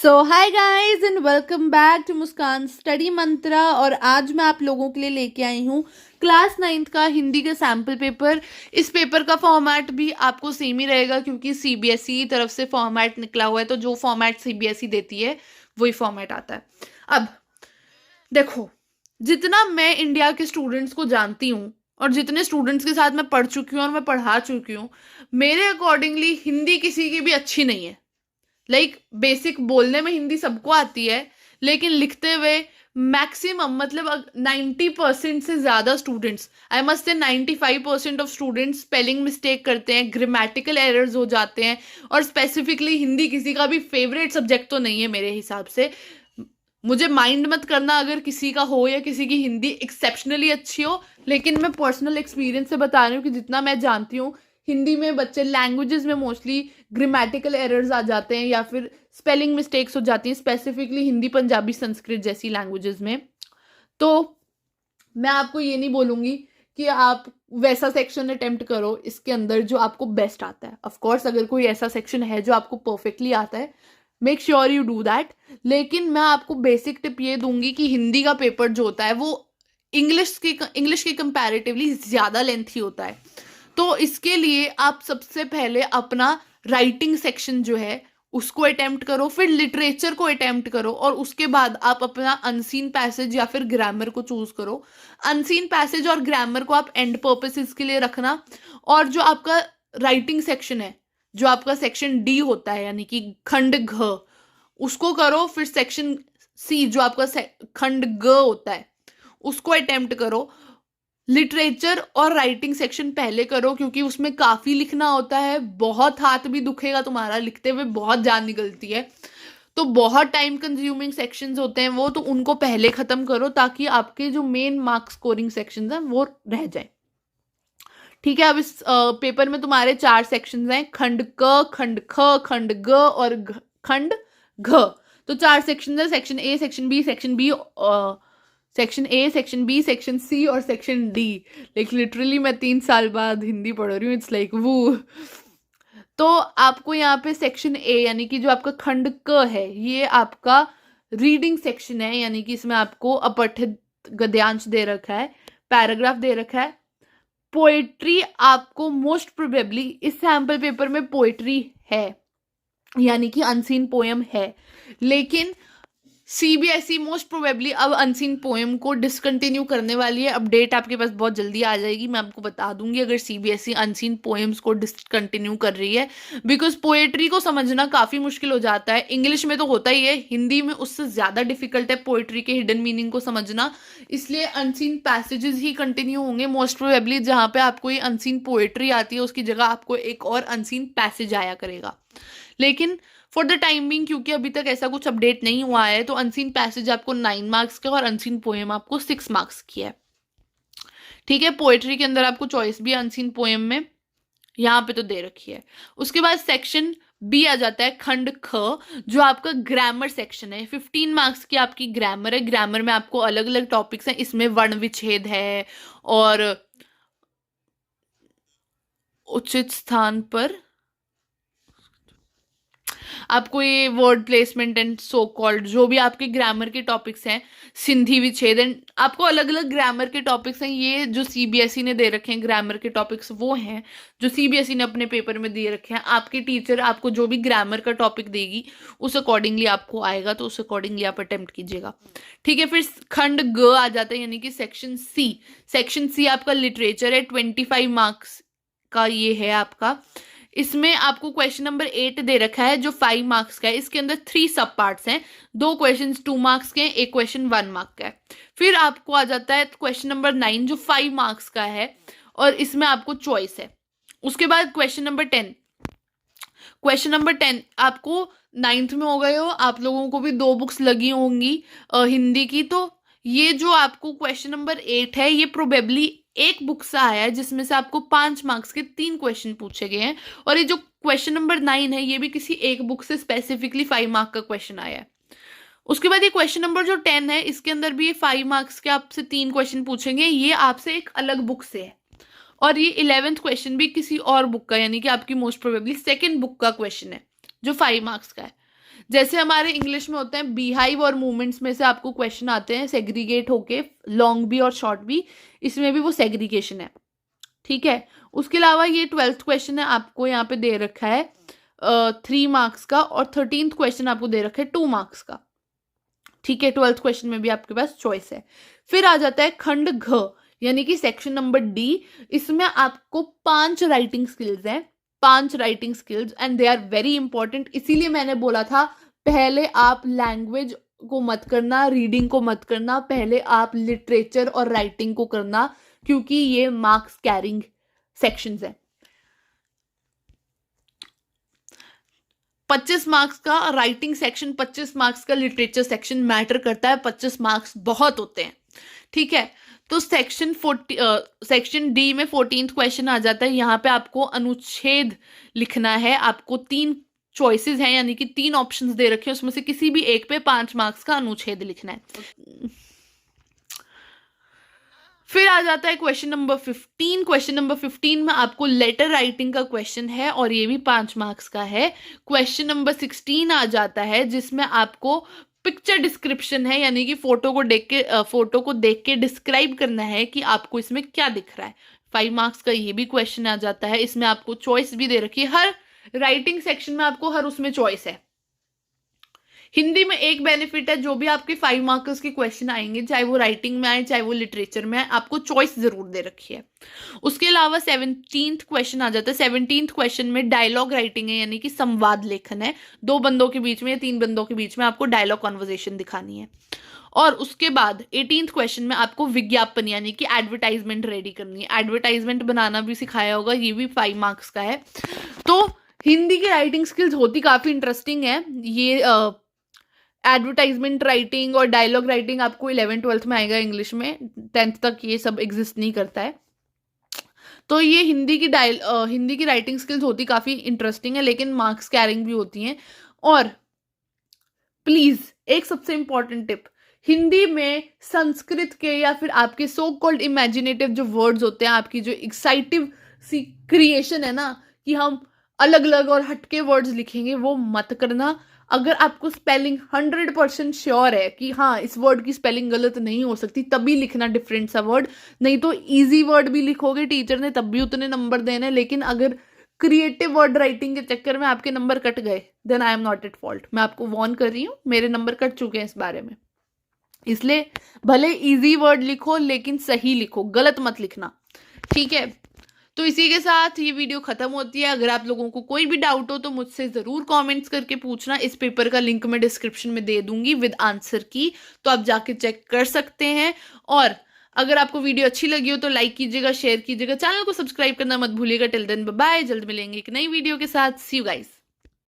So hi guys and welcome back to Muskan study Mantra. और आज मैं आप लोगों के लिए लेके आई हूँ क्लास 9th का हिंदी का सैम्पल पेपर। इस पेपर का फॉर्मेट भी आपको सेम ही रहेगा क्योंकि सीबीएसई की तरफ से फॉर्मेट निकला हुआ है, तो जो फॉर्मेट सीबीएसई देती है वही फॉर्मेट आता है। अब देखो, जितना मैं इंडिया के स्टूडेंट्स को जानती हूँ और जितने स्टूडेंट्स के साथ मैं पढ़ चुकी हूँ और मैं पढ़ा चुकी हूँ, मेरे अकॉर्डिंगली हिंदी किसी की भी अच्छी नहीं है। बेसिक बोलने में हिंदी सबको आती है, लेकिन लिखते हुए मैक्सिमम मतलब 90% से ज्यादा students, I must say 95% of students spelling mistake करते हैं, ग्रामेटिकल एरर्स हो जाते हैं। और स्पेसिफिकली हिंदी किसी का भी फेवरेट सब्जेक्ट तो नहीं है मेरे हिसाब से। मुझे माइंड मत करना अगर किसी का हो या किसी की हिंदी एक्सेप्शनली अच्छी हो, लेकिन मैं पर्सनल एक्सपीरियंस से बता रही हूँ कि जितना मैं जानती हूँ, हिंदी में बच्चे लैंग्वेजेस में मोस्टली ग्रामेटिकल एरर्स आ जाते हैं या फिर स्पेलिंग मिस्टेक्स हो जाती हैं, स्पेसिफिकली हिंदी, पंजाबी, संस्कृत जैसी लैंग्वेजेस में। तो मैं आपको ये नहीं बोलूंगी कि आप वैसा सेक्शन अटेम्प्ट करो इसके अंदर जो आपको बेस्ट आता है। ऑफ कोर्स अगर कोई ऐसा सेक्शन है जो आपको परफेक्टली आता है, make sure you do that. लेकिन मैं आपको बेसिक टिप ये दूंगी कि हिंदी का पेपर जो होता है वो इंग्लिश के कंपैरेटिवली ज्यादा लेंथी होता है। तो इसके लिए आप सबसे पहले अपना राइटिंग सेक्शन जो है उसको अटेम्प्ट करो, फिर लिटरेचर को अटेम्प्ट करो, और उसके बाद आप अपना अनसीन पैसेज या फिर ग्रामर को चूज करो। अनसीन पैसेज और ग्रामर को आप एंड पर्पसेस के लिए रखना। और जो आपका राइटिंग सेक्शन है, जो आपका सेक्शन डी होता है यानी कि खंड घ, उसको करो। फिर सेक्शन सी जो आपका खंड ग होता है उसको अटेम्प्ट करो। लिटरेचर और राइटिंग सेक्शन पहले करो क्योंकि उसमें काफी लिखना होता है, बहुत हाथ भी दुखेगा तुम्हारा, लिखते हुए बहुत जान निकलती है, तो बहुत टाइम कंज्यूमिंग सेक्शंस होते हैं वो, तो उनको पहले खत्म करो ताकि आपके जो मेन मार्क्स स्कोरिंग सेक्शंस हैं वो रह जाए। ठीक है। अब इस पेपर में तुम्हारे 4 सेक्शंस हैं, खंड क, खंड ख, खंड ग और खंड घ। तो 4 सेक्शन है, section A, section B, section A, section B, section C और सेक्शन डी। लाइक लिटरली मैं 3 साल बाद हिंदी पढ़ रही हूँ, इट्स लाइक वो। तो आपको यहाँ पे सेक्शन ए यानी कि जो आपका खंड क है, ये आपका रीडिंग सेक्शन है, यानी कि इसमें आपको अपठित गद्यांश दे रखा है, पैराग्राफ दे रखा है। पोएट्री आपको मोस्ट प्रोबेबली इस सैम्पल पेपर में पोएट्री है, यानी कि अनसीन पोएम है, लेकिन सीबीएसई मोस्ट प्रोबेबली अब अनसीन पोएम को डिसकंटिन्यू करने वाली है। अपडेट आपके पास बहुत जल्दी आ जाएगी, मैं आपको बता दूंगी अगर सीबीएसई अनसीन पोएम्स को डिसकंटिन्यू कर रही है। बिकॉज पोएट्री को समझना काफी मुश्किल हो जाता है, इंग्लिश में तो होता ही है, हिंदी में उससे ज्यादा डिफिकल्ट है पोएट्री के हिडन मीनिंग को समझना। इसलिए अनसीन पैसेजेस ही कंटिन्यू होंगे मोस्ट प्रोबेबली। जहां पे आपको ये अनसीन पोएट्री आती है उसकी जगह आपको एक और अनसीन पैसेज आया करेगा। लेकिन फॉर द टाइम बिंग, क्योंकि अभी तक ऐसा कुछ अपडेट नहीं हुआ है, तो अनसीन पैसेज आपको 9 मार्क्स का और अनसीन पोएम आपको 6 मार्क्स की है। ठीक है। पोएट्री के अंदर आपको चॉइस भी अनसीन पोएम में यहाँ पे तो दे रखी है। उसके बाद सेक्शन बी आ जाता है खंड ख, जो आपका ग्रामर सेक्शन है। 15 मार्क्स की आपकी ग्रामर है। ग्रामर में आपको अलग अलग टॉपिक्स हैं, इसमें वर्ण विच्छेद है और उचित स्थान पर आपको ये word placement and so called जो भी आपके ग्रामर के टॉपिक्स हैं, सिंधी विच्छेद एंड आपको अलग अलग ग्रामर के टॉपिक्स हैं। ये जो सीबीएसई ने दे रखे हैं ग्रामर के टॉपिक्स, वो हैं जो सीबीएसई ने अपने पेपर में दे रखे हैं। आपके टीचर आपको जो भी ग्रामर का टॉपिक देगी उस अकॉर्डिंगली आपको आएगा, तो उस अकॉर्डिंगली आप अटेम्प्ट कीजिएगा। ठीक है। फिर खंड ग आ जाता है, यानी कि सेक्शन सी। सेक्शन सी आपका लिटरेचर है, 25 मार्क्स का ये है आपका। इसमें आपको क्वेश्चन नंबर 8 दे रखा है जो 5 मार्क्स का है। इसके अंदर 3 सब पार्ट्स हैं, 2 क्वेश्चन 2 मार्क्स के हैं, एक क्वेश्चन 1 मार्क का है। फिर आपको आ जाता है क्वेश्चन नंबर 9 जो 5 मार्क्स का है और इसमें आपको चॉइस है। उसके बाद क्वेश्चन नंबर 10। क्वेश्चन नंबर 10 आपको 9th में हो गए हो, आप लोगों को भी 2 बुक्स लगी होंगी हिंदी की, तो ये जो आपको क्वेश्चन नंबर 8 है ये प्रोबेबली एक बुक से आया है जिसमें से आपको 5 मार्क्स के 3 क्वेश्चन पूछे गए हैं। और ये जो क्वेश्चन नंबर 9 है ये भी किसी एक बुक से स्पेसिफिकली 5 मार्क का क्वेश्चन आया है। उसके बाद ये क्वेश्चन नंबर जो 10 है इसके अंदर भी ये 5 मार्क्स के आपसे 3 क्वेश्चन पूछेंगे, ये आपसे एक अलग बुक से है। और ये 11th क्वेश्चन भी किसी और बुक का, यानी कि आपकी मोस्ट प्रोबेबली सेकेंड बुक का क्वेश्चन है जो 5 मार्क्स का है। जैसे हमारे इंग्लिश में होते हैं बीहाइव और मूवमेंट्स में से आपको क्वेश्चन आते हैं सेग्रीगेट होके, लॉन्ग बी और शॉर्ट बी, इसमें भी वो सेग्रीगेशन है, ठीक है। उसके अलावा ये 12th क्वेश्चन है आपको यहाँ पे दे रखा है 3 मार्क्स का, और 13th क्वेश्चन आपको दे रखा है 2 मार्क्स का, ठीक है। 12th क्वेश्चन में भी आपके पास चॉइस है। फिर आ जाता है खंड घ, यानी कि सेक्शन नंबर डी। इसमें आपको 5 राइटिंग स्किल्स हैं, 5 writing skills, and they are very important. इसीलिए मैंने बोला था पहले आप लैंग्वेज को मत करना, रीडिंग को मत करना, पहले आप लिटरेचर और राइटिंग को करना, क्योंकि ये मार्क्स कैरिंग सेक्शंस हैं। 25 मार्क्स का राइटिंग सेक्शन, 25 मार्क्स का लिटरेचर सेक्शन मैटर करता है, 25 मार्क्स बहुत होते हैं, ठीक है। तो सेक्शन डी में 14th क्वेश्चन आ जाता है। यहाँ पे आपको अनुच्छेद लिखना है, आपको 3 चॉइसेस हैं, यानी कि 3 ऑप्शंस दे रखे हैं, उसमें से किसी भी एक पे 5 मार्क्स का अनुच्छेद लिखना है। फिर आ जाता है क्वेश्चन नंबर 15। क्वेश्चन नंबर 15 में आपको लेटर राइटिंग का क्वेश्चन है और ये भी 5 मार्क्स का है। क्वेश्चन नंबर 16 आ जाता है जिसमें आपको पिक्चर डिस्क्रिप्शन है, यानी कि फोटो को देख के डिस्क्राइब करना है कि आपको इसमें क्या दिख रहा है। 5 मार्क्स का ये भी क्वेश्चन आ जाता है। इसमें आपको चॉइस भी दे रखी है, हर राइटिंग सेक्शन में आपको हर उसमें चॉइस है। हिंदी में एक बेनिफिट है, जो भी आपके 5 मार्क्स के क्वेश्चन आएंगे, चाहे वो राइटिंग में आए चाहे वो लिटरेचर में आए, आपको चॉइस जरूर दे रखी है। उसके अलावा 17th क्वेश्चन आ जाता है। 17th क्वेश्चन में डायलॉग राइटिंग है, यानी कि संवाद लेखन है, 2 बंदों के बीच में या 3 बंदों के बीच में आपको डायलॉग कॉन्वर्जेशन दिखानी है। और उसके बाद 18th क्वेश्चन में आपको विज्ञापन यानी कि एडवर्टाइजमेंट रेडी करनी है। एडवर्टाइजमेंट बनाना भी सिखाया होगा, ये भी 5 मार्क्स का है। तो हिंदी की राइटिंग स्किल्स होती काफी इंटरेस्टिंग है। ये एडवर्टाइजमेंट राइटिंग और डायलॉग राइटिंग आपको 11th-12th में आएगा इंग्लिश में, 10th तक ये सब एग्जिस्ट नहीं करता है। तो ये हिंदी की राइटिंग स्किल्स होती काफी इंटरेस्टिंग है, लेकिन मार्क्स कैरिंग भी होती हैं। और प्लीज एक सबसे इंपॉर्टेंट टिप, हिंदी में संस्कृत के या फिर आपके सो कॉल्ड इमेजिनेटिव जो वर्ड्स होते हैं, आपकी जो एक्साइटिव सी क्रिएशन है ना कि हम अलग अलग और हटके वर्ड्स लिखेंगे, वो मत करना। अगर आपको स्पेलिंग 100% श्योर है कि हाँ इस वर्ड की स्पेलिंग गलत नहीं हो सकती, तभी लिखना डिफरेंट सा वर्ड। नहीं तो इजी वर्ड भी लिखोगे टीचर ने तब भी उतने नंबर देने, लेकिन अगर क्रिएटिव वर्ड राइटिंग के चक्कर में आपके नंबर कट गए, then I am not at fault. मैं आपको वॉर्न कर रही हूँ, मेरे नंबर कट चुके हैं इस बारे में। इसलिए भले इजी वर्ड लिखो लेकिन सही लिखो, गलत मत लिखना, ठीक है। तो इसी के साथ ये वीडियो खत्म होती है। अगर आप लोगों को कोई भी डाउट हो तो मुझसे जरूर कमेंट्स करके पूछना। इस पेपर का लिंक मैं डिस्क्रिप्शन में दे दूंगी विद आंसर की, तो आप जाके चेक कर सकते हैं। और अगर आपको वीडियो अच्छी लगी हो तो लाइक कीजिएगा, शेयर कीजिएगा, चैनल को सब्सक्राइब करना मत भूलिएगा। टिल देन बाय बाय, जल्द मिलेंगे एक नई वीडियो के साथ। सी यू गाइस।